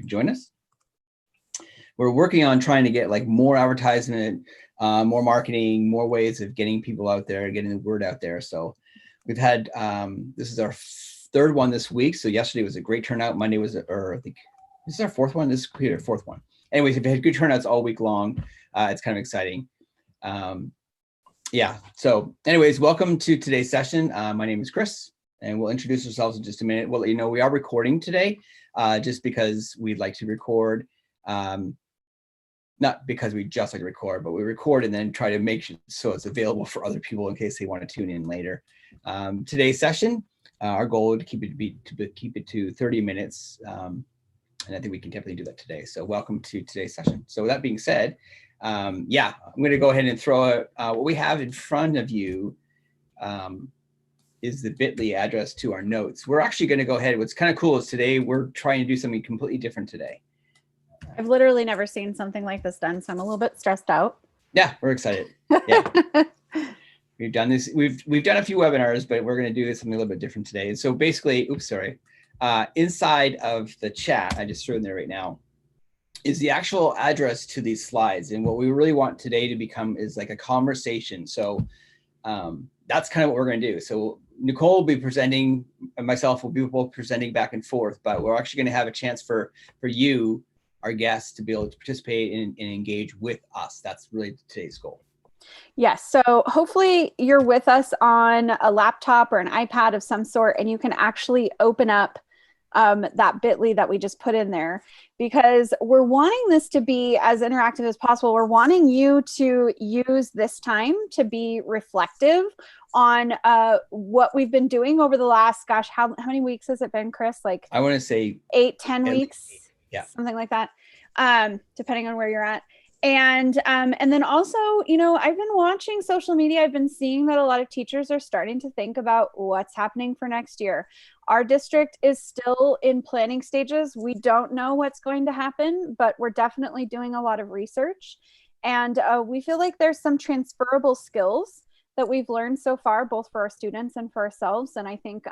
can join us. We're working on trying to get like more advertisement, more marketing, more ways of getting people out there, getting the word out there. So we've had, this is our third one this week. So yesterday was a great turnout. Monday was, or I think, this is our fourth one. This is our fourth one. Anyways, we've had good turnouts all week long. It's kind of exciting. Yeah. So anyways, welcome to today's session. My name is Chris, and we'll introduce ourselves in just a minute. We'll let you know we are recording today, just because we'd like to record. Not because we just like to record, but we record and then try to make sure so it's available for other people in case they want to tune in later. Today's session, our goal is to keep it to 30 minutes. And I think we can definitely do that today. So welcome to today's session. So with that being said, yeah, I'm going to go ahead and throw what we have in front of you is the bit.ly address to our notes. We're actually going to go ahead. What's kind of cool is today we're trying to do something completely different today. I've literally never seen something like this done, so I'm a little bit stressed out. Yeah, we're excited. Yeah. We've done this. We've done a few webinars, but we're going to do something a little bit different today. And so basically, oops, sorry. Inside of the chat, I just threw in there right now, is the actual address to these slides. And what we really want today to become is like a conversation. So that's kind of what we're going to do. So Nicole will be presenting, and myself will be both presenting back and forth, but we're actually going to have a chance for you, our guests, to be able to participate and engage with us. That's really today's goal. Yes. So hopefully you're with us on a laptop or an iPad of some sort, and you can actually open up that bit.ly that we just put in there, because we're wanting this to be as interactive as possible. We're wanting you to use this time to be reflective on what we've been doing over the last, gosh, how many weeks has it been, Chris? Like, I want to say 8-10 weeks, yeah, something like that, depending on where you're at. And then also, you know, I've been watching social media. I've been seeing that a lot of teachers are starting to think about what's happening for next year. Our district is still in planning stages. We don't know what's going to happen, but we're definitely doing a lot of research. And we feel like there's some transferable skills that we've learned so far, both for our students and for ourselves. And I think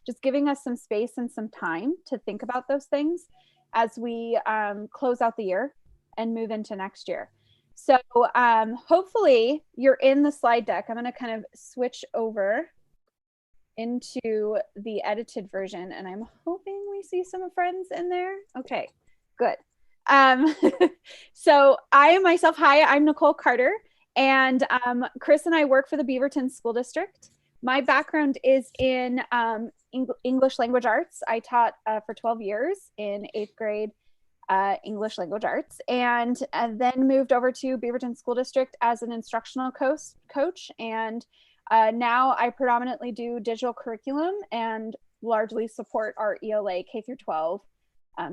just giving us some space and some time to think about those things as we close out the year and move into next year. So hopefully you're in the slide deck. I'm going to kind of switch over into the edited version, and I'm hoping we see some friends in there. Okay, good. So I myself, hi, I'm Nicole Carter, and Chris and I work for the Beaverton School District. My background is in English language arts. I taught for 12 years in 8th grade English language arts, and then moved over to Beaverton School District as an instructional coach. And now I predominantly do digital curriculum and largely support our ELA K through 12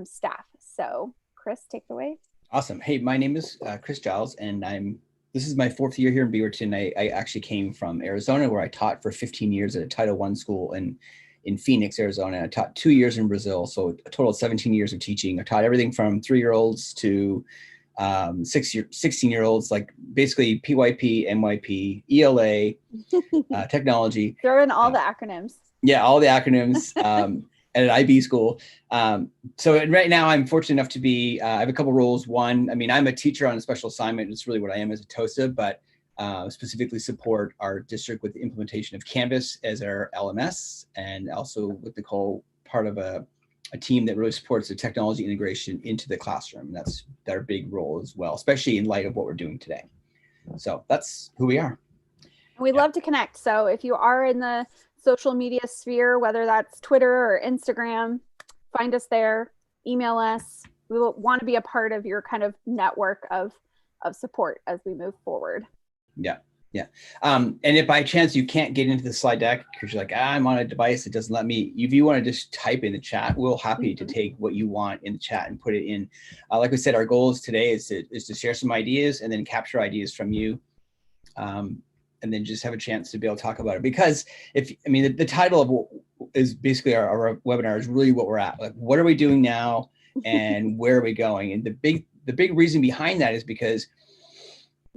staff. So Chris, take it away. Awesome. Hey, my name is Chris Giles, and this is my 4th year here in Beaverton. I actually came from Arizona, where I taught for 15 years at a Title I school in Phoenix, Arizona. I taught 2 years in Brazil, so a total of 17 years of teaching. I taught everything from 3-year-olds to 16-year-olds, like basically PYP, MYP, ELA, technology. Throw in all the acronyms. Yeah, all the acronyms at an IB school. So right now I'm fortunate enough to be, I have a couple roles. One, I mean, I'm a teacher on a special assignment. It's really what I am as a TOSA, but specifically support our district with the implementation of Canvas as our LMS, and also with Nicole, part of a team that really supports the technology integration into the classroom. That's their big role as well, especially in light of what we're doing today. So that's who we are. We love to connect. So if you are in the social media sphere, whether that's Twitter or Instagram, find us there, email us. We will want to be a part of your kind of network of support as we move forward. Yeah. Yeah. And if by chance you can't get into the slide deck because you're like, I'm on a device, it doesn't let me, if you want to just type in the chat, we're happy to take what you want in the chat and put it in. Like we said, our goal is today is to share some ideas and then capture ideas from you. And then just have a chance to be able to talk about it. Because the title of is basically our webinar is really what we're at. Like, what are we doing now and where are we going? And the big reason behind that is because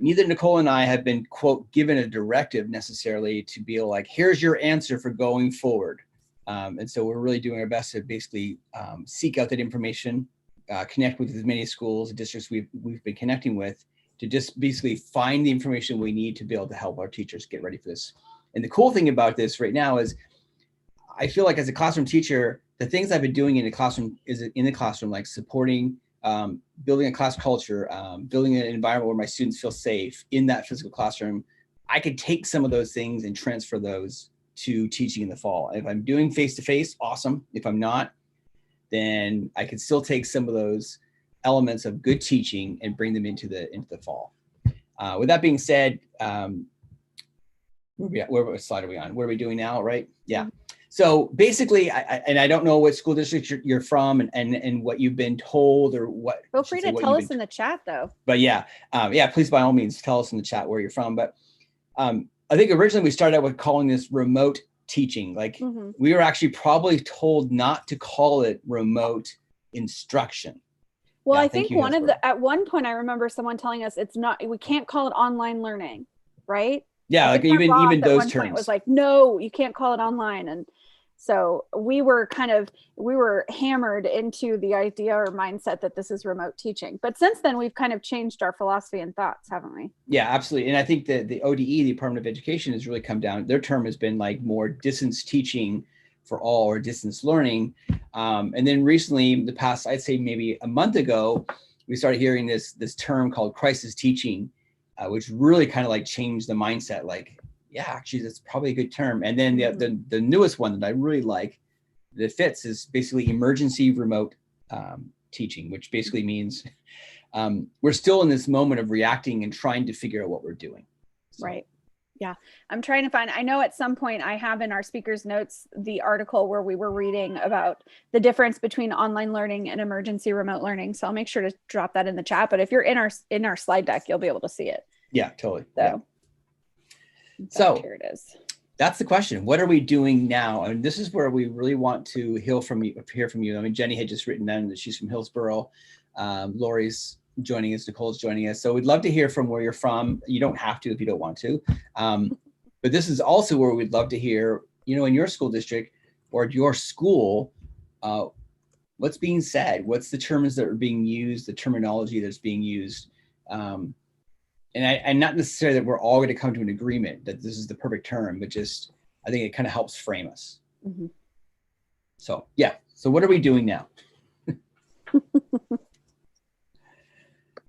neither Nicole and I have been, quote, given a directive necessarily to be like, here's your answer for going forward. And so we're really doing our best to basically seek out that information connect with as many schools and districts we've been connecting with to just basically find the information we need to be able to help our teachers get ready for this. And the cool thing about this right now is I feel like as a classroom teacher, the things I've been doing in the classroom, like supporting, building a class culture, building an environment where my students feel safe in that physical classroom, I could take some of those things and transfer those to teaching in the fall. If I'm doing face-to-face, awesome. If I'm not, then I can still take some of those elements of good teaching and bring them into the fall. With that being said, what slide are we on? What are we doing now, right? Yeah. So basically, I don't know what school district you're from and what you've been told or what. Feel free to tell us in the chat though. But yeah, please by all means tell us in the chat where you're from. But I think originally we started out with calling this remote teaching. Like we were actually probably told not to call it remote instruction. Well, yeah, I think at one point I remember someone telling us we can't call it online learning, right? Yeah, like even those terms. It was like, no, you can't call it online. And so we were hammered into the idea or mindset that this is remote teaching. But since then, we've kind of changed our philosophy and thoughts, haven't we? Yeah, absolutely. And I think that the ODE, the Department of Education, has really come down. Their term has been like more distance teaching for all, or distance learning. And then recently, the past, I'd say maybe a month ago, we started hearing this term called crisis teaching, which really kind of like changed the mindset. Like, yeah, actually, that's probably a good term. And then the newest one that I really like that fits is basically emergency remote teaching, which basically means we're still in this moment of reacting and trying to figure out what we're doing. So. Right. Yeah, I'm trying to find, I know at some point I have in our speakers notes, the article where we were reading about the difference between online learning and emergency remote learning. So I'll make sure to drop that in the chat, but if you're in our slide deck, you'll be able to see it. Yeah, totally. So here it is. That's the question. What are we doing now? And this is where we really want to hear from you. I mean, Jenny had just written down that she's from Hillsborough. Lori's joining us, Nicole's joining us. So we'd love to hear from where you're from. You don't have to if you don't want to. But this is also where we'd love to hear, in your school district or at your school, what's being said, what's the terms that are being used, the terminology that's being used. And not necessarily that we're all going to come to an agreement that this is the perfect term, but just, I think it kind of helps frame us. So, yeah. So what are we doing now?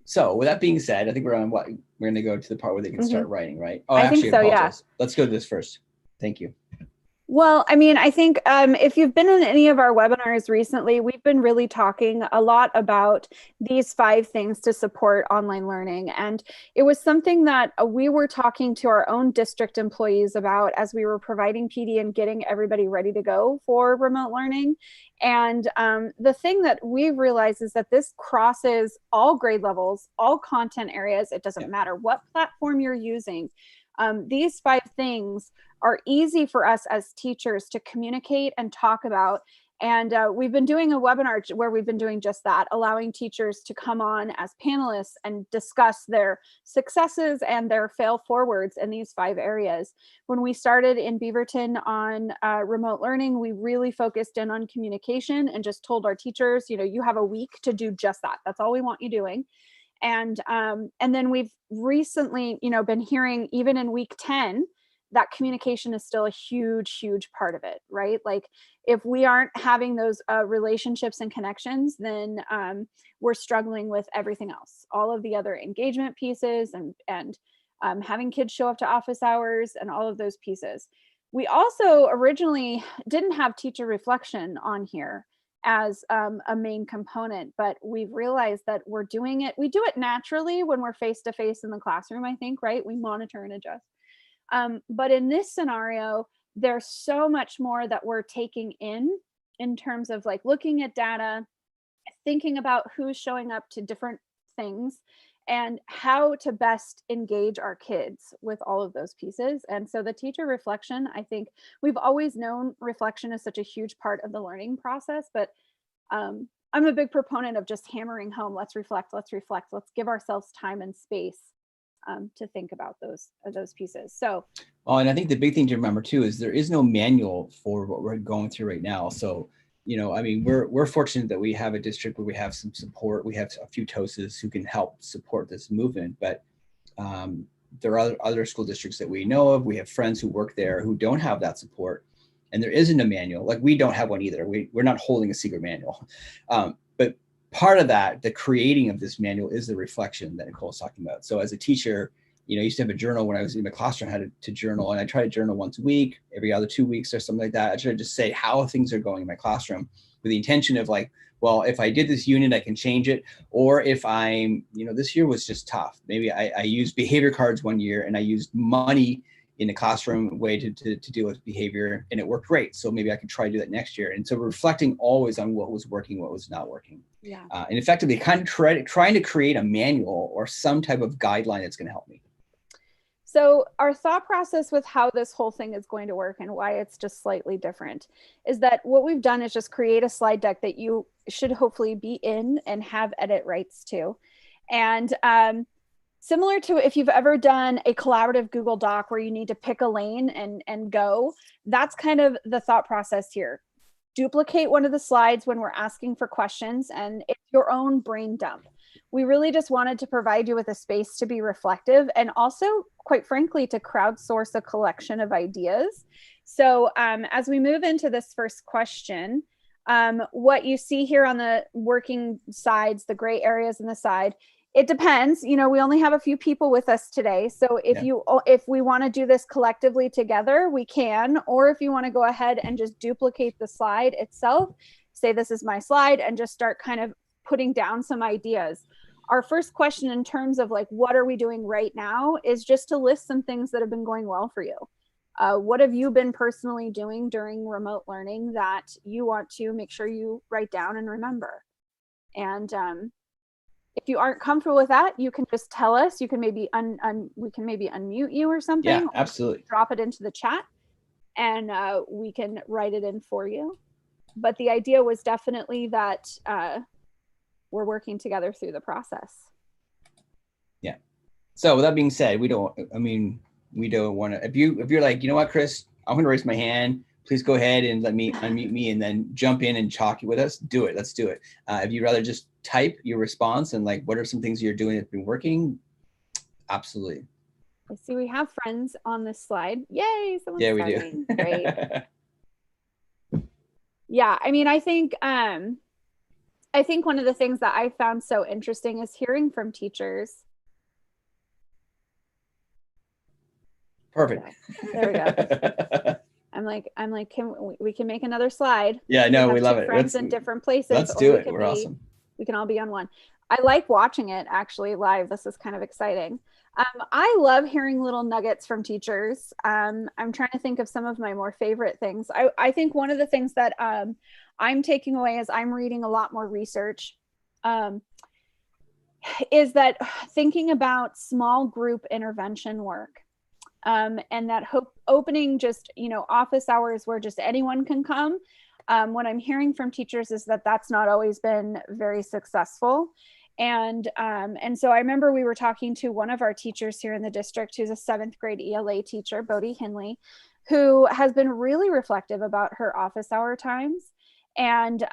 So with that being said, I think we're going to go to the part where they can start writing, right? Oh, I think so, yeah. Let's go to this first. Thank you. Well, I mean, I think if you've been in any of our webinars recently, we've been really talking a lot about these 5 things to support online learning. And it was something that we were talking to our own district employees about as we were providing PD and getting everybody ready to go for remote learning. And the thing that we realized is that this crosses all grade levels, all content areas. It doesn't matter what platform you're using. These 5 things are easy for us as teachers to communicate and talk about. And we've been doing a webinar where we've been doing just that, allowing teachers to come on as panelists and discuss their successes and their fail forwards in these 5 areas. When we started in Beaverton on remote learning, we really focused in on communication and just told our teachers, you have a week to do just that. That's all we want you doing. And then we've recently, been hearing even in week 10, that communication is still a huge, huge part of it, right? Like if we aren't having those relationships and connections, then we're struggling with everything else, all of the other engagement pieces and having kids show up to office hours and all of those pieces. We also originally didn't have teacher reflection on here as a main component, but we've realized that we do it naturally when we're face-to-face in the classroom, I think, right? We monitor and adjust. But in this scenario, there's so much more that we're taking in terms of like looking at data, thinking about who's showing up to different things and how to best engage our kids with all of those pieces. And so the teacher reflection, I think we've always known reflection is such a huge part of the learning process, but I'm a big proponent of just hammering home, let's reflect, let's give ourselves time and space to think about those pieces. So, and I think the big thing to remember too is there is no manual for what we're going through right now. So, I mean, we're fortunate that we have a district where we have some support. We have a few TOSAs who can help support this movement, but there are other school districts that we know of. We have friends who work there who don't have that support, and there isn't a manual. Like, we don't have one either. We're not holding a secret manual. But part of that, the creating of this manual, is the reflection that Nicole's talking about. So as a teacher, I used to have a journal when I was in my classroom. I had to journal, and I try to journal once a week, every other 2 weeks or something like that. I try to just say how things are going in my classroom, with the intention of like, well, if I did this unit, I can change it. Or if I'm, this year was just tough. Maybe I used behavior cards one year, and I used money in the classroom way to deal with behavior, and it worked great. So maybe I could try to do that next year. And so reflecting always on what was working, what was not working. Yeah. And effectively kind of trying to create a manual or some type of guideline that's going to help me. So our thought process with how this whole thing is going to work and why it's just slightly different is that what we've done is just create a slide deck that you should hopefully be in and have edit rights to. And similar to if you've ever done a collaborative Google Doc where you need to pick a lane and go, that's kind of the thought process here. Duplicate one of the slides when we're asking for questions, and it's your own brain dump. We really just wanted to provide you with a space to be reflective, and also, quite frankly, to crowdsource a collection of ideas. So as we move into this first question, what you see here on the working sides, the gray areas in the side, it depends. We only have a few people with us today. So if we want to do this collectively together, we can. Or if you want to go ahead and just duplicate the slide itself, say this is my slide, and just start kind of putting down some ideas. Our first question in terms of like, what are we doing right now, is just to list some things that have been going well for you. What have you been personally doing during remote learning that you want to make sure you write down and remember? And if you aren't comfortable with that, you can just tell us. You can maybe we can maybe unmute you or something. Yeah, absolutely. Drop it into the chat, and we can write it in for you. But the idea was definitely that we're working together through the process. Yeah. So with that being said, we don't want to, if you're like, you know what, Chris, I'm going to raise my hand. Please go ahead and let me unmute me and then jump in and talk with us. Do it. Let's do it. If you'd rather just type your response and like, what are some things you're doing that's been working? Absolutely. I see we have friends on this slide. Yay. Yeah, we do. Great. Yeah. I mean, I think one of the things that I found so interesting is hearing from teachers. Perfect. There we go. I'm like, we can make another slide. Yeah, no, we love it. Friends in different places. Let's do it. We're awesome. We can all be on one. I like watching it actually live. This is kind of exciting. I love hearing little nuggets from teachers. I'm trying to think of some of my more favorite things. I think one of the things that I'm taking away as I'm reading a lot more research is that thinking about small group intervention work. And that opening just, office hours where just anyone can come. What I'm hearing from teachers is that that's not always been very successful. And so I remember we were talking to one of our teachers here in the district, who's a 7th grade ELA teacher, Bodie Hinley, who has been really reflective about her office hour times. And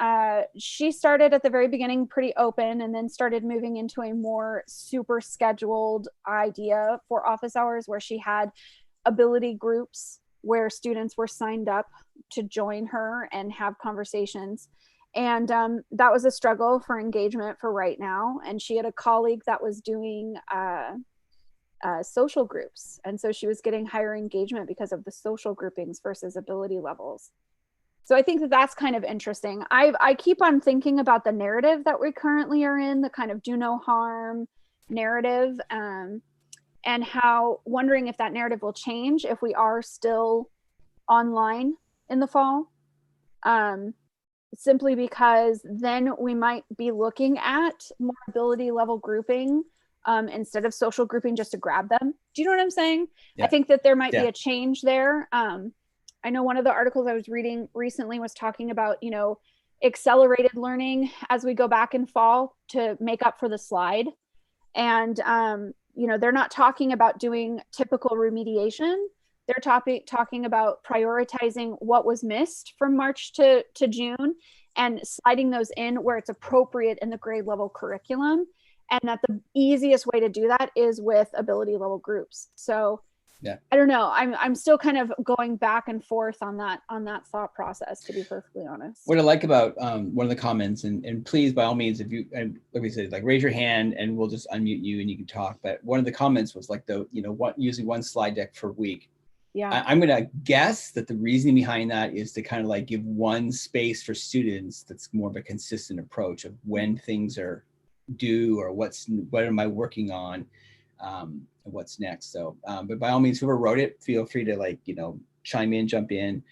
she started at the very beginning pretty open, and then started moving into a more super scheduled idea for office hours, where she had ability groups where students were signed up to join her and have conversations. And that was a struggle for engagement for right now. And she had a colleague that was doing social groups. And so she was getting higher engagement because of the social groupings versus ability levels. So I think that that's kind of interesting. I keep on thinking about the narrative that we currently are in, the kind of do no harm narrative, and how wondering if that narrative will change if we are still online in the fall. Simply because then we might be looking at more ability level grouping instead of social grouping just to grab them. Do you know what I'm saying? Yeah. I think that there might be a change there. I know one of the articles I was reading recently was talking about, accelerated learning as we go back in fall to make up for the slide. And, they're not talking about doing typical remediation. They're talking about prioritizing what was missed from March to June and sliding those in where it's appropriate in the grade level curriculum. And that the easiest way to do that is with ability level groups. So yeah, I don't know. I'm still kind of going back and forth on that thought process, to be perfectly honest. what I like about one of the comments, and please, by all means, if you, and like we said, like raise your hand and we'll just unmute you and you can talk. But one of the comments was like using one slide deck per week. Yeah. I'm going to guess that the reasoning behind that is to kind of like give one space for students that's more of a consistent approach of when things are due or what am I working on, what's next. So, but by all means, whoever wrote it, feel free to chime in, jump in,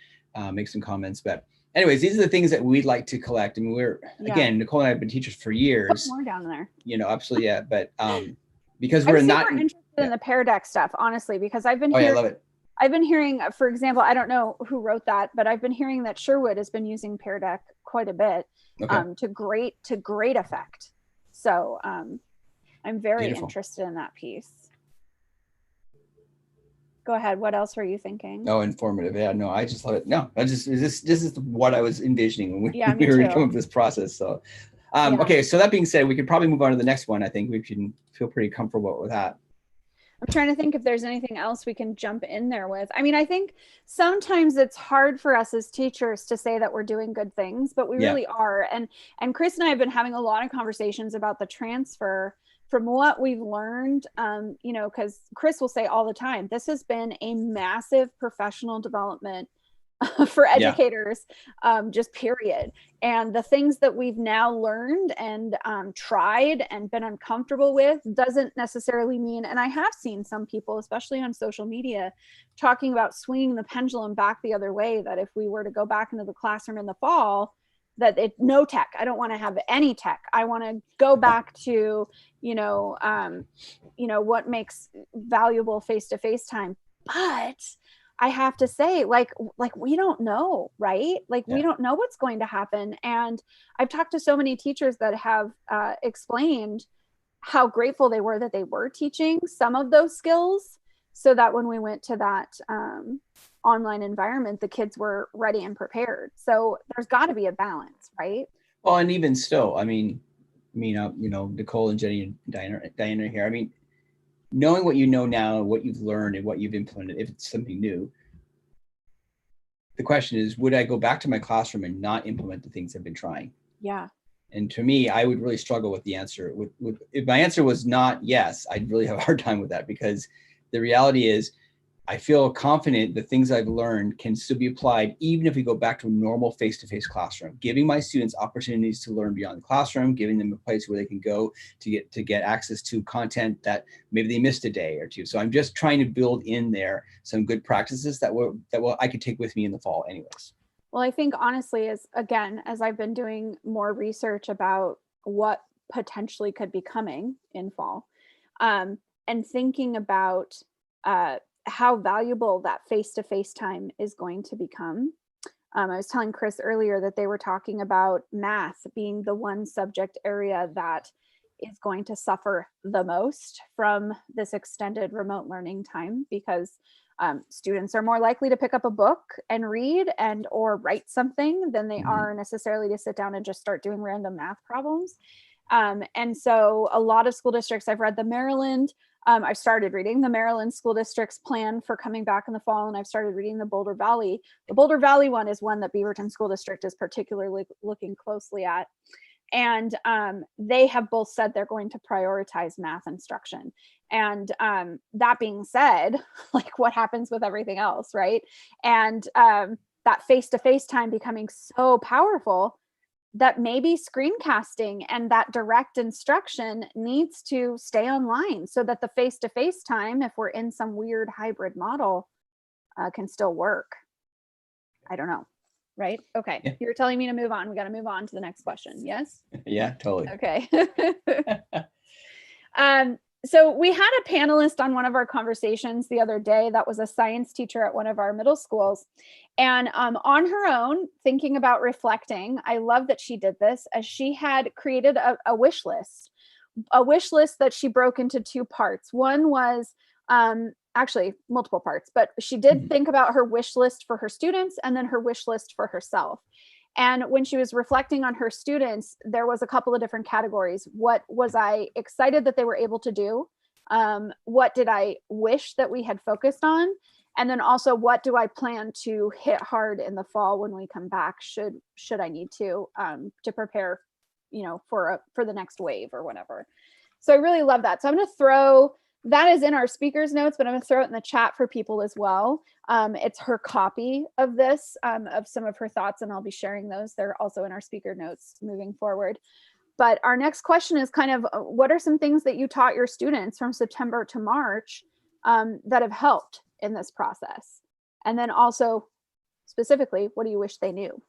make some comments. But anyways, these are the things that we'd like to collect. I mean, again, Nicole and I have been teachers for years. Put more down there. Absolutely, yeah. But because we're not interested in the Pear Deck stuff, honestly, because I've been hearing, I love it. I've been hearing, for example, I don't know who wrote that, but I've been hearing that Sherwood has been using Pear Deck quite a bit, to great effect. So I'm very interested in that piece. Go ahead. What else were you thinking? Oh, informative. Yeah, no, I just love it. No, this is what I was envisioning when we were coming up with this process. So, okay. So that being said, we could probably move on to the next one. I think we can feel pretty comfortable with that. I'm trying to think if there's anything else we can jump in there with. I mean, I think sometimes it's hard for us as teachers to say that we're doing good things, but we really are. And Chris and I have been having a lot of conversations about the transfer from what we've learned, because Chris will say all the time, this has been a massive professional development for educators, just period. And the things that we've now learned and tried and been uncomfortable with doesn't necessarily mean, and I have seen some people, especially on social media, talking about swinging the pendulum back the other way, that if we were to go back into the classroom in the fall, that no tech, I don't want to have any tech. I want to go back to, what makes valuable face-to-face time. But I have to say, like we don't know, right? We don't know what's going to happen. And I've talked to so many teachers that have explained how grateful they were that they were teaching some of those skills, so that when we went to that online environment, the kids were ready and prepared. So there's got to be a balance, right? Well, and even still, I mean, Nicole and Jenny and Diana here. I mean, knowing what you know now, what you've learned and what you've implemented, if it's something new, the question is, would I go back to my classroom and not implement the things I've been trying? Yeah. And to me, I would really struggle with the answer. If my answer was not yes, I'd really have a hard time with that, because the reality is, I feel confident the things I've learned can still be applied even if we go back to a normal face-to-face classroom, giving my students opportunities to learn beyond the classroom, giving them a place where they can go to get access to content that maybe they missed a day or two. So I'm just trying to build in there some good practices that I could take with me in the fall anyways. Well, I think honestly, as I've been doing more research about what potentially could be coming in fall, and thinking about how valuable that face-to-face time is going to become. I was telling Chris earlier that they were talking about math being the one subject area that is going to suffer the most from this extended remote learning time, because students are more likely to pick up a book and read or write something than they are necessarily to sit down and just start doing random math problems. And so a lot of school districts, I've read I've started reading the Maryland school district's plan for coming back in the fall, and I've started reading the Boulder Valley. The Boulder Valley one is one that Beaverton School District is particularly looking closely at. And they have both said they're going to prioritize math instruction. And that being said, what happens with everything else, right? And that face-to-face time becoming so powerful that maybe screencasting and that direct instruction needs to stay online, so that the face-to-face time, if we're in some weird hybrid model, can still work. I don't know. Right? Okay. Yeah. You're telling me to move on. We got to move on to the next question. Yes? Yeah, totally. Okay. So we had a panelist on one of our conversations the other day that was a science teacher at one of our middle schools. And on her own, thinking about reflecting, I love that she did this, as she had created a wish list that she broke into two parts. One was actually multiple parts, but she did think about her wish list for her students and then her wish list for herself. And when she was reflecting on her students, there was a couple of different categories. What was I excited that they were able to do? What did I wish that we had focused on? And then also, what do I plan to hit hard in the fall when we come back, should I need to prepare, for the next wave or whatever. So I really love that. So I'm going to throw, that is in our speakers notes, but I'm going to throw it in the chat for people as well. It's her copy of this, of some of her thoughts, and I'll be sharing those. They're also in our speaker notes moving forward. But our next question is kind of, what are some things that you taught your students from September to March that have helped in this process? And then also, specifically, what do you wish they knew?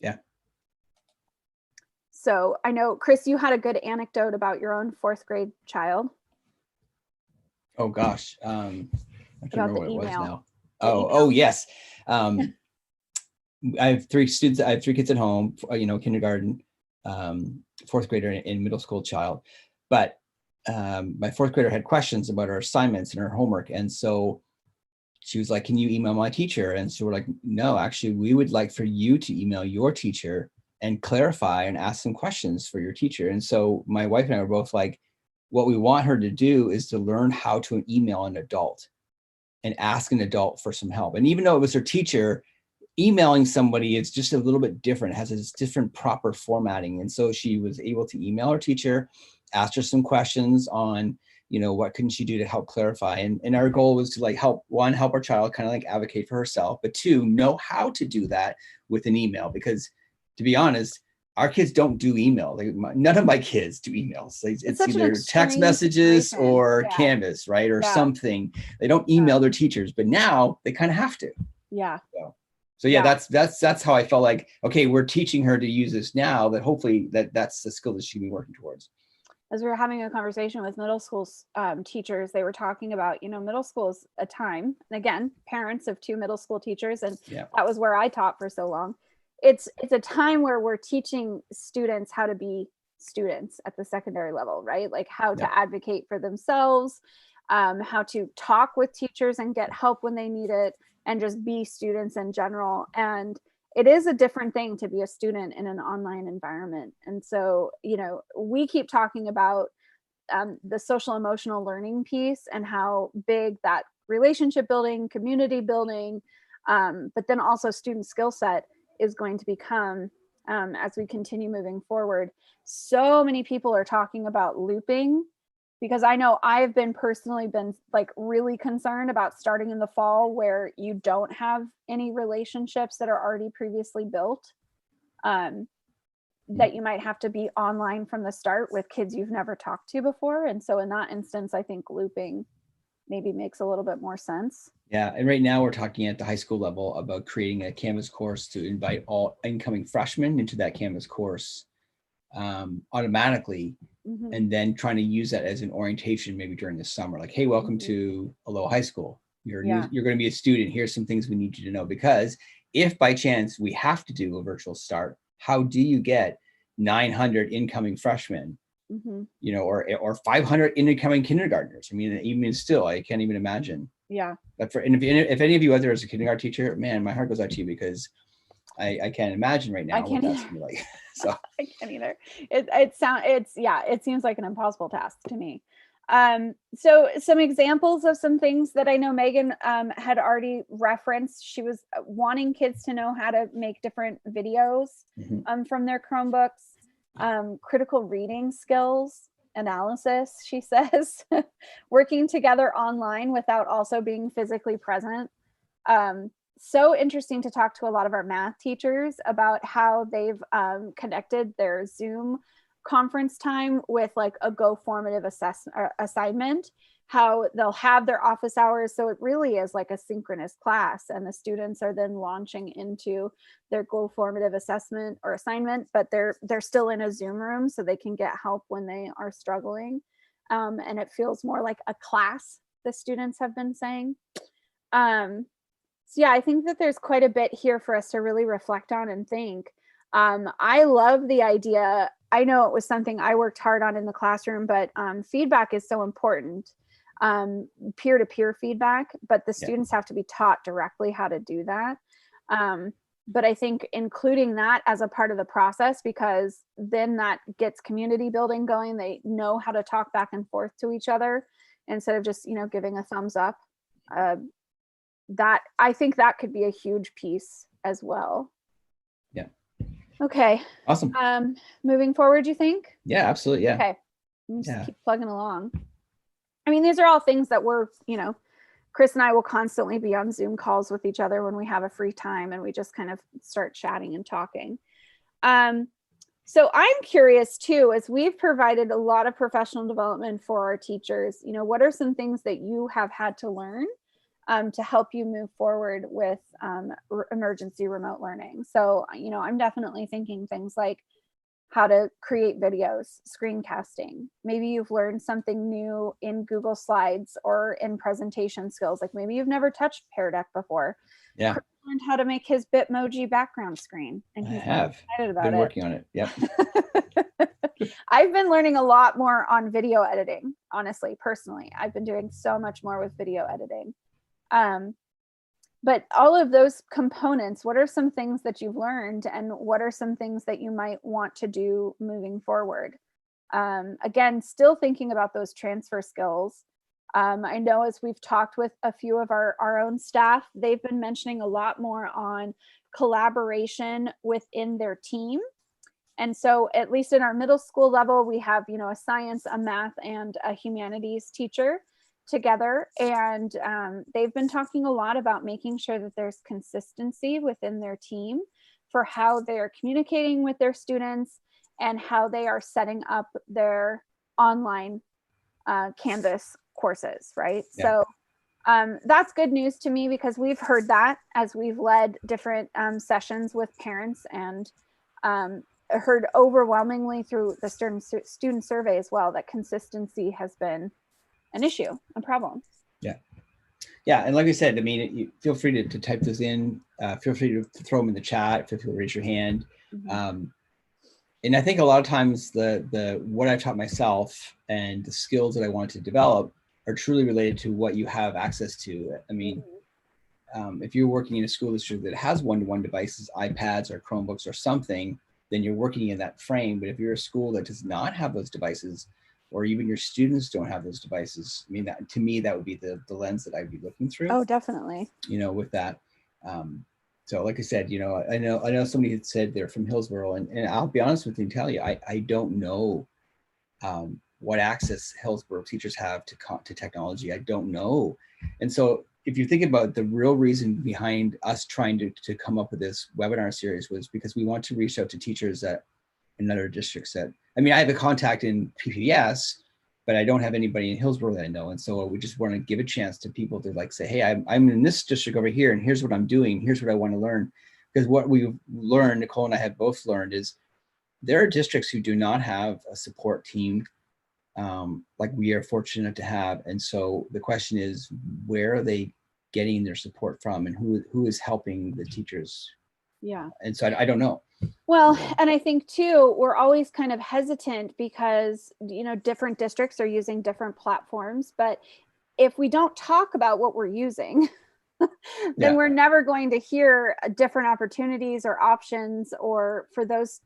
Yeah. So I know, Chris, you had a good anecdote about your own 4th grade child. Oh gosh, I can't remember what it was now. Oh yes. I have 3 students. I have 3 kids at home. Kindergarten, 4th grader, and middle school child. But my 4th grader had questions about her assignments and her homework, and so she was like, "Can you email my teacher?" And so we're like, "No, actually, we would like for you to email your teacher and clarify and ask some questions for your teacher." And so my wife and I were both like, what we want her to do is to learn how to email an adult and ask an adult for some help. And even though it was her teacher, emailing somebody is just a little bit different. It has a different proper formatting. And so she was able to email her teacher, ask her some questions on, what couldn't she do to help clarify? And our goal was to help our child kind of advocate for herself, but 2, know how to do that with an email. Because to be honest, our kids don't do email. None of my kids do emails. It's either text messages or Canvas, right? Or something. They don't email their teachers, but now they kind of have to. Yeah. So yeah, that's how I felt like, okay, we're teaching her to use this now, that hopefully that's the skill that she can be working towards. As we were having a conversation with middle school teachers, they were talking about, middle school is a time, and again, parents of 2 middle school teachers, and that was where I taught for so long. It's a time where we're teaching students how to be students at the secondary level, right? Like how to advocate for themselves, how to talk with teachers and get help when they need it, and just be students in general. And it is a different thing to be a student in an online environment. And so, we keep talking about the social emotional learning piece and how big that relationship building, community building, but then also student skill set is going to become as we continue moving forward. So many people are talking about looping, because I know I've been really concerned about starting in the fall where you don't have any relationships that are already previously built, that you might have to be online from the start with kids you've never talked to before. And so in that instance, I think looping maybe makes a little bit more sense. Yeah, and right now we're talking at the high school level about creating a Canvas course to invite all incoming freshmen into that Canvas course automatically, and then trying to use that as an orientation maybe during the summer, like, hey, welcome to Aloha High School. You're going to be a student. Here's some things we need you to know, because if by chance we have to do a virtual start, how do you get 900 incoming freshmen, or 500 incoming kindergartners? I mean, even still, I can't even imagine. Yeah. But if any of you out there as a kindergarten teacher, man, my heart goes out to you, because I can't imagine right now what that's gonna be like. So I can't either. It seems like an impossible task to me. So some examples of some things that I know Megan had already referenced. She was wanting kids to know how to make different videos from their Chromebooks, critical reading skills, analysis, she says, working together online without also being physically present. So interesting to talk to a lot of our math teachers about how they've connected their Zoom conference time with like a Go formative assignment, how they'll have their office hours. So it really is like a synchronous class, and the students are then launching into their Go formative assessment or assignment, but they're still in a Zoom room so they can get help when they are struggling. And it feels more like a class, the students have been saying. So yeah, I think that there's quite a bit here for us to really reflect on and think. I love the idea. I know it was something I worked hard on in the classroom, but feedback is so important, peer-to-peer feedback, but the students have to be taught directly how to do that. But I think including that as a part of the process, because then that gets community building going. They know how to talk back and forth to each other instead of just, giving a thumbs up. That I think that could be a huge piece as well. Yeah. Okay. Awesome. Moving forward, you think? Yeah, absolutely. Yeah. Okay. Just keep plugging along. I mean, these are all things that we're, Chris and I will constantly be on Zoom calls with each other when we have a free time, and we just kind of start chatting and talking. So I'm curious too, as we've provided a lot of professional development for our teachers, what are some things that you have had to learn to help you move forward with emergency remote learning? So, I'm definitely thinking things like how to create videos, screencasting. Maybe you've learned something new in Google Slides or in presentation skills. Like maybe you've never touched Pear Deck before. Yeah. Chris learned how to make his Bitmoji background screen, and he's excited about been working on it. Yep. I've been learning a lot more on video editing, honestly, personally. I've been doing so much more with video editing. But all of those components, what are some things that you've learned, and what are some things that you might want to do moving forward? Again, still thinking about those transfer skills. I know as we've talked with a few of our own staff, they've been mentioning a lot more on collaboration within their team. And so at least in our middle school level, we have, a science, a math, and a humanities teacher together. And they've been talking a lot about making sure that there's consistency within their team for how they are communicating with their students and how they are setting up their online Canvas courses, right? Yeah. So that's good news to me, because we've heard that as we've led different sessions with parents, and heard overwhelmingly through the student survey as well that consistency has been an issue, a problem. Yeah. And like we said, I mean, you feel free to type those in, feel free to throw them in the chat, feel free to raise your hand. Mm-hmm. And I think a lot of times the what I've taught myself and the skills that I want to develop are truly related to what you have access to. I mean, if you're working in a school district that has one-to-one devices, iPads or Chromebooks or something, then you're working in that frame. But if you're a school that does not have those devices, or even your students don't have those devices, I mean, that, to me, that would be the lens that I'd be looking through. Oh, definitely. With that. So like I said, I know somebody had said they're from Hillsborough, and I'll be honest with you and tell you, I don't know what access Hillsborough teachers have to technology. I don't know. And so if you think about the real reason behind us trying to come up with this webinar series was because we want to reach out to teachers in other districts that, I mean, I have a contact in PPS, but I don't have anybody in Hillsborough that I know. And so we just want to give a chance to people to say, hey, I'm in this district over here, and here's what I'm doing. Here's what I want to learn. Because what we've learned, Nicole and I have both learned, is there are districts who do not have a support team like we are fortunate to have. And so the question is, where are they getting their support from, and who is helping the teachers? Yeah. And so I don't know. Well, and I think too, we're always kind of hesitant because, different districts are using different platforms, but if we don't talk about what we're using, then we're never going to hear different opportunities or options, or for those,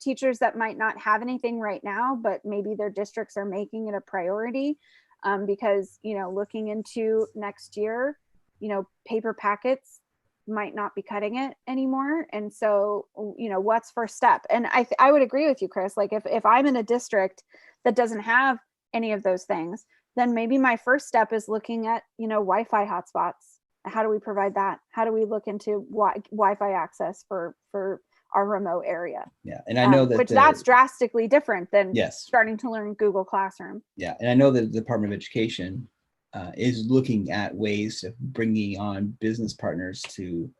teachers that might not have anything right now, but maybe their districts are making it a priority because, looking into next year, paper packets might not be cutting it anymore. And so, what's first step? And I would agree with you, Chris. Like if I'm in a district that doesn't have any of those things, then maybe my first step is looking at, Wi-Fi hotspots. How do we provide that? How do we look into Wi-Fi access for our remote area? Yeah. And I know that that's drastically different than yes, starting to learn Google Classroom. Yeah. And I know that the Department of Education is looking at ways of bringing on business partners to,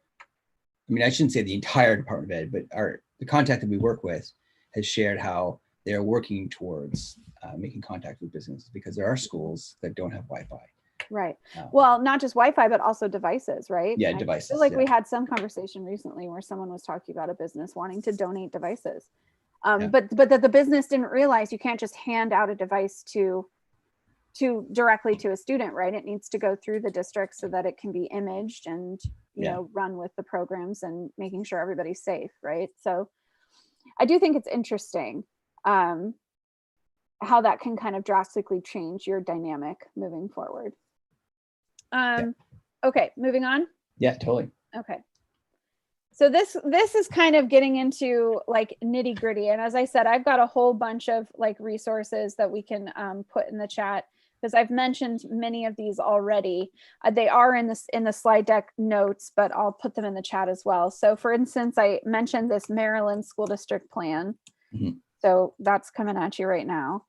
I mean, I shouldn't say the entire Department of Ed, but the contact that we work with has shared how they're working towards making contact with businesses, because there are schools that don't have Wi-Fi. Right. Well, not just Wi-Fi, but also devices, right? Yeah, devices. I feel like we had some conversation recently where someone was talking about a business wanting to donate devices. But that the business didn't realize you can't just hand out a device to directly to a student, right? It needs to go through the district so that it can be imaged and, run with the programs and making sure everybody's safe, right? So I do think it's interesting how that can kind of drastically change your dynamic moving forward. Okay, moving on. Yeah, totally. Okay. So this is kind of getting into like nitty gritty. And as I said, I've got a whole bunch of like resources that we can put in the chat, because I've mentioned many of these already. They are in the slide deck notes, but I'll put them in the chat as well. So for instance, I mentioned this Maryland school district plan. Mm-hmm. So that's coming at you right now.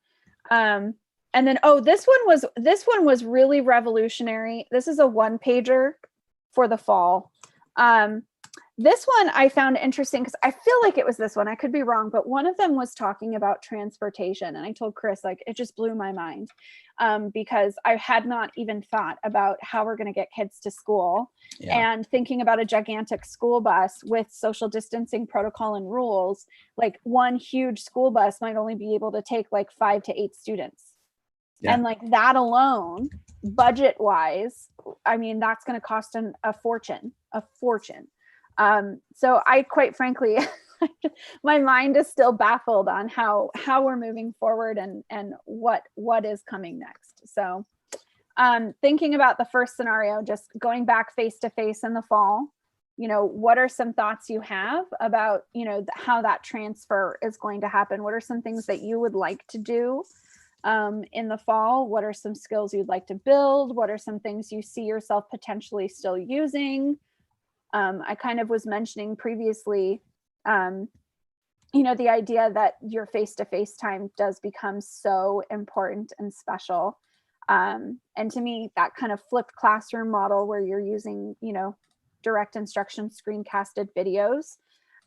And then, this one was really revolutionary. This is a 1-pager for the fall. This one I found interesting because I feel like it was this one. I could be wrong, but one of them was talking about transportation. And I told Chris, like, it just blew my mind because I had not even thought about how we're going to get kids to school. Yeah. And thinking about a gigantic school bus with social distancing protocol and rules, like one huge school bus might only be able to take like 5 to 8 students. Yeah. And like that alone, budget wise, I mean, that's going to cost a fortune. So I quite frankly, my mind is still baffled on how we're moving forward and what is coming next. So thinking about the first scenario, just going back face to face in the fall, what are some thoughts you have about, how that transfer is going to happen? What are some things that you would like to do in the fall? What are some skills you'd like to build? What are some things you see yourself potentially still using? I kind of was mentioning previously, the idea that your face-to-face time does become so important and special. And to me, that kind of flipped classroom model where you're using, direct instruction screencasted videos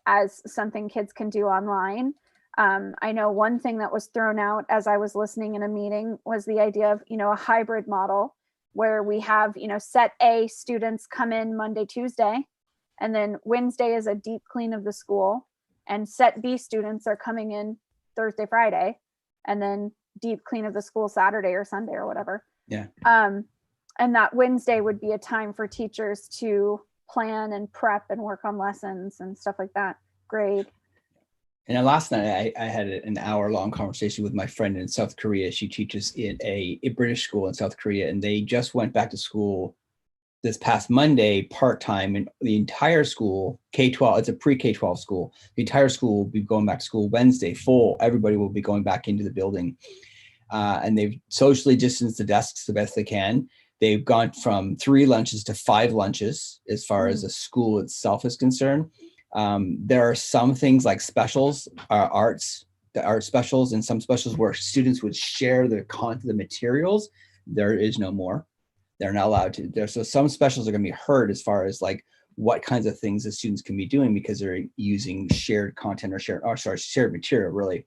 as something kids can do online. I know one thing that was thrown out as I was listening in a meeting was the idea of, a hybrid model where we have, set A students come in Monday, Tuesday, and then Wednesday is a deep clean of the school, and set B students are coming in Thursday, Friday, and then deep clean of the school Saturday or Sunday or whatever. Yeah. And that Wednesday would be a time for teachers to plan and prep and work on lessons and stuff like that. Grade. And then last night I had an hour-long conversation with my friend in South Korea. She teaches in a British school in South Korea, and they just went back to school this past Monday, part-time, and the entire school, K-12, it's a pre-K-12 school. The entire school will be going back to school Wednesday, full. Everybody will be going back into the building. And they've socially distanced the desks the best they can. They've gone from 3 lunches to 5 lunches as far as the school itself is concerned. There are some things like specials, the art specials, and some specials where students would share the content, the materials. There is no more. They're not allowed to. So some specials are going to be heard as far as like what kinds of things the students can be doing because they're using shared content or shared material, really.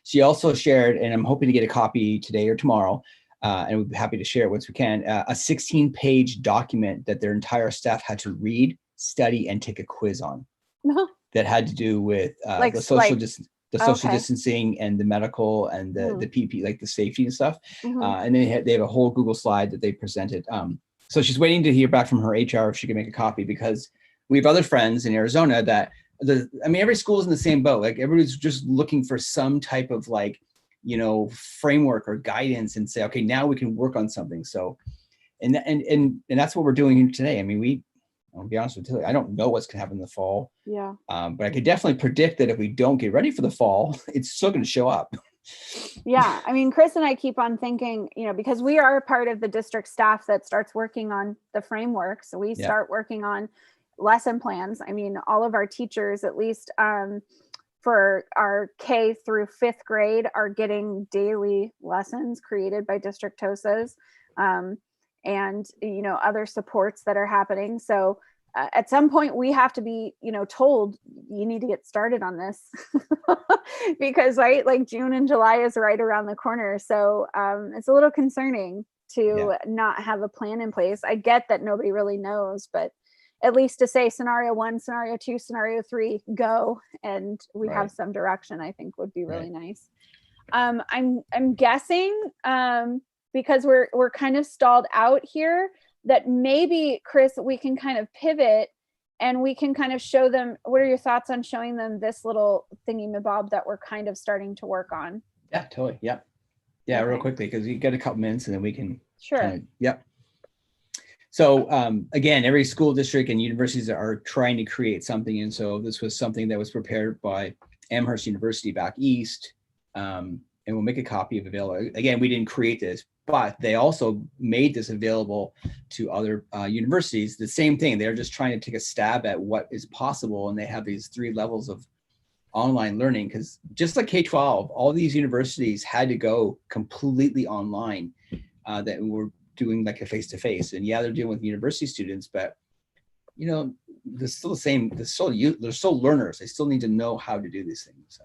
She also shared, and I'm hoping to get a copy today or tomorrow, and we'd be happy to share it once we can, a 16-page document that their entire staff had to read, study, and take a quiz on. That had to do with the social distancing and the medical and the PP, like the safety and stuff. And then they have a whole Google slide that they presented. So she's waiting to hear back from her HR if she can make a copy, because we have other friends in Arizona that every school is in the same boat. Like everybody's just looking for some type of like, framework or guidance and say, okay, now we can work on something. So, and that's what we're doing here today. I mean, I'll be honest with you, I don't know what's going to happen in the fall. Yeah. But I could definitely predict that if we don't get ready for the fall, it's still going to show up. Yeah. I mean, Chris and I keep on thinking, because we are part of the district staff that starts working on the framework. So we start working on lesson plans. I mean, all of our teachers, at least for our K through 5th grade, are getting daily lessons created by District TOSAs. And, other supports that are happening. So at some point we have to be, told you need to get started on this because like June and July is right around the corner. So it's a little concerning to not have a plan in place. I get that nobody really knows, but at least to say scenario 1, scenario 2, scenario 3, go, and we have some direction, I think would be really nice. I'm guessing because we're kind of stalled out here, that maybe, Chris, we can kind of pivot and we can kind of show them, what are your thoughts on showing them this little thingy-mabob that we're kind of starting to work on? Yeah, totally. Yep. Yeah, real quickly, because you get a couple minutes and then we can yep. So again, every school district and universities are trying to create something. And so this was something that was prepared by Amherst University back east. And we'll make a copy of available. Again, we didn't create this, but they also made this available to other universities. The same thing, they're just trying to take a stab at what is possible. And they have these 3 levels of online learning, because just like K-12, all these universities had to go completely online, that were doing like a face-to-face. And yeah, they're dealing with university students, but you know, they're still the same. They're still learners. They still need to know how to do these things.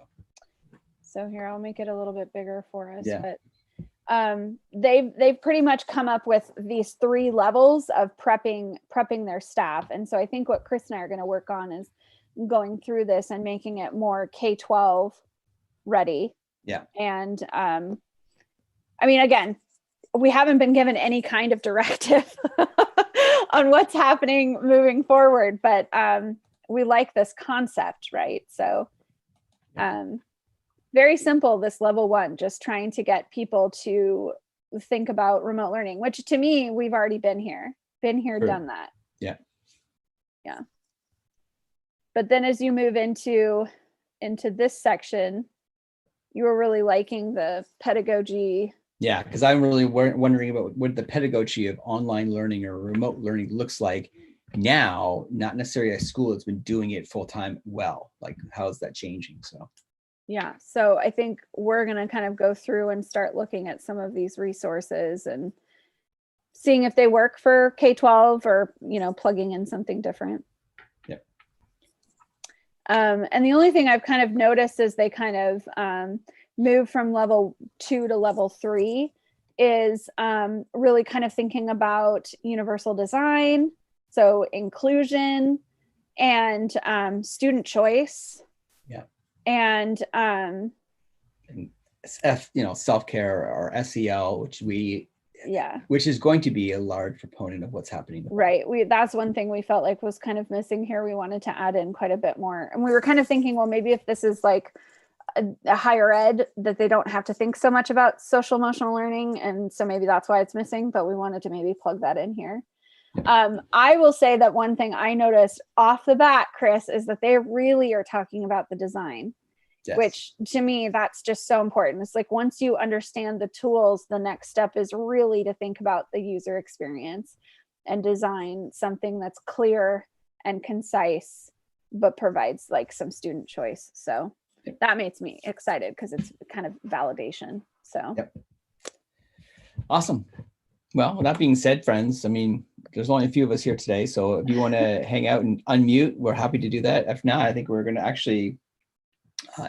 So here, I'll make it a little bit bigger for us. Yeah. But they've pretty much come up with these 3 levels of prepping their staff. And so I think what Chris and I are going to work on is going through this and making it more K-12 ready. Yeah. And I mean, again, we haven't been given any kind of directive on what's happening moving forward, but we like this concept, right? So very simple, this level 1, just trying to get people to think about remote learning, which to me, we've already been here, sure. Done that. Yeah. Yeah. But then as you move into this section, you were really liking the pedagogy. Yeah, because I'm really wondering about what the pedagogy of online learning or remote learning looks like now, not necessarily a school that's been doing it full time well. Like, how is that changing? So yeah, so I think we're going to kind of go through and start looking at some of these resources and seeing if they work for K-12 or, you know, plugging in something different. Yep. And the only thing I've kind of noticed as they kind of move from level 2 to level 3 is really kind of thinking about universal design, so inclusion and student choice. Yeah. And self-care or SEL, which is going to be a large proponent of what's happening. Right. That's one thing we felt like was kind of missing here. We wanted to add in quite a bit more. And we were kind of thinking, well, maybe if this is like a higher ed, that they don't have to think so much about social emotional learning. And so maybe that's why it's missing, but we wanted to maybe plug that in here. I will say that one thing I noticed off the bat, Chris, is that they really are talking about the design. Yes. Which to me, that's just so important. It's like, once you understand the tools, the next step is really to think about the user experience and design something that's clear and concise, but provides like some student choice. So that makes me excited because it's kind of validation. So. Yep. Awesome. Well, with that being said, friends, I mean, there's only a few of us here today. So if you want to hang out and unmute, we're happy to do that. If not, I think we're going to actually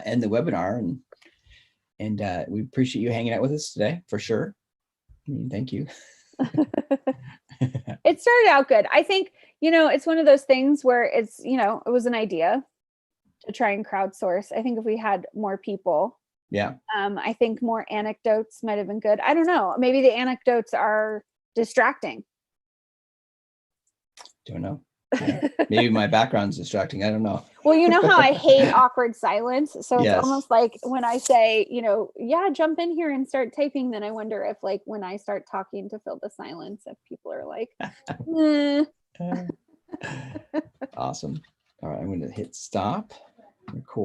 end the webinar, and we appreciate you hanging out with us today for sure. I mean, thank you. It started out good. I think, it's one of those things where it's, it was an idea to try and crowdsource. I think if we had more people, yeah, I think more anecdotes might have been good. I don't know. Maybe the anecdotes are distracting. Don't know. Yeah. Maybe my background's distracting. I don't know. Well, you know how I hate awkward silence. So yes. It's almost like when I say, yeah, jump in here and start typing. Then I wonder if like when I start talking to fill the silence, if people are like, Awesome. All right. I'm going to hit stop. Record.